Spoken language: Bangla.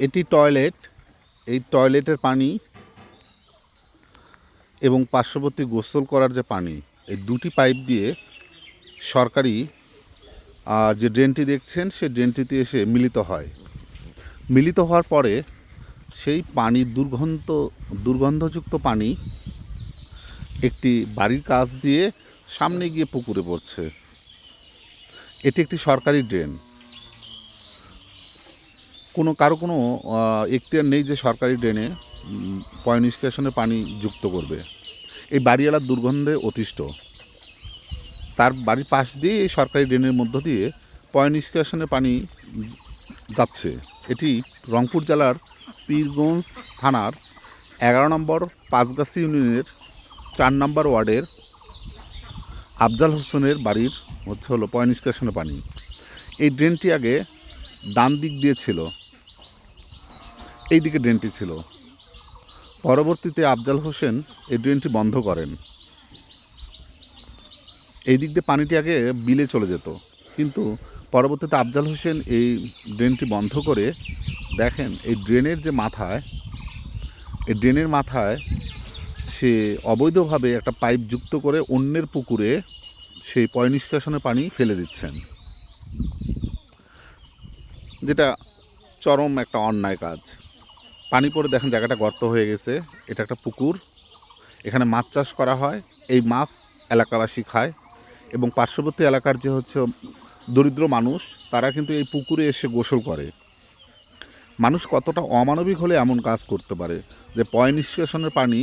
এটি টয়লেট। এই টয়লেটের পানি এবং পার্শ্ববর্তী গোসল করার যে পানি, এই দুটি পাইপ দিয়ে সরকারি যে ড্রেনটি দেখছেন সেই ড্রেনটিতে এসে মিলিত হয়। মিলিত হওয়ার পরে সেই পানি দুর্গন্ধযুক্ত পানি একটি বাড়ির কাছ দিয়ে সামনে গিয়ে পুকুরে পড়ছে। এটি একটি সরকারি ড্রেন। কারো কোনো এখতিয়ার নেই যে সরকারি ড্রেনে পয় নিষ্কাশনের পানি যুক্ত করবে। এই বাড়িওয়ালার দুর্গন্ধে অতিষ্ঠ। তার বাড়ির পাশ দিয়ে এই সরকারি ড্রেনের মধ্য দিয়ে পয় নিষ্কাশনের পানি যাচ্ছে। এটি রংপুর জেলার পীরগঞ্জ থানার 11 নম্বর পাঁচগাছি ইউনিয়নের 4 নম্বর ওয়ার্ডের আফজাল হোসেনের বাড়ির হলো পয় নিষ্কাশনের পানি। এই ড্রেনটি আগে ডান দিক দিয়ে ছিল, এই দিকে ড্রেনটি ছিল। পরবর্তীতে আফজাল হোসেন এই ড্রেনটি বন্ধ করেন। এই দিক দিয়ে পানিটি আগে বিলে চলে যেত, কিন্তু পরবর্তীতে আফজাল হোসেন এই ড্রেনটি বন্ধ করে দেখেন এই ড্রেনের মাথায় সে অবৈধভাবে একটা পাইপ যুক্ত করে অন্যের পুকুরে সেই পয় নিষ্কাশনের পানি ফেলে দিচ্ছেন, যেটা চরম একটা অন্যায় কাজ। পানি পড়ে দেখেন জায়গাটা গর্ত হয়ে গেছে। এটা একটা পুকুর, এখানে মাছ চাষ করা হয়। এই মাছ এলাকাবাসী খায় এবং পার্শ্ববর্তী এলাকার যে দরিদ্র মানুষ, তারা কিন্তু এই পুকুরে এসে গোসল করে। মানুষ কতটা অমানবিক হলে এমন কাজ করতে পারে যে পয় নিষ্কাশনের পানি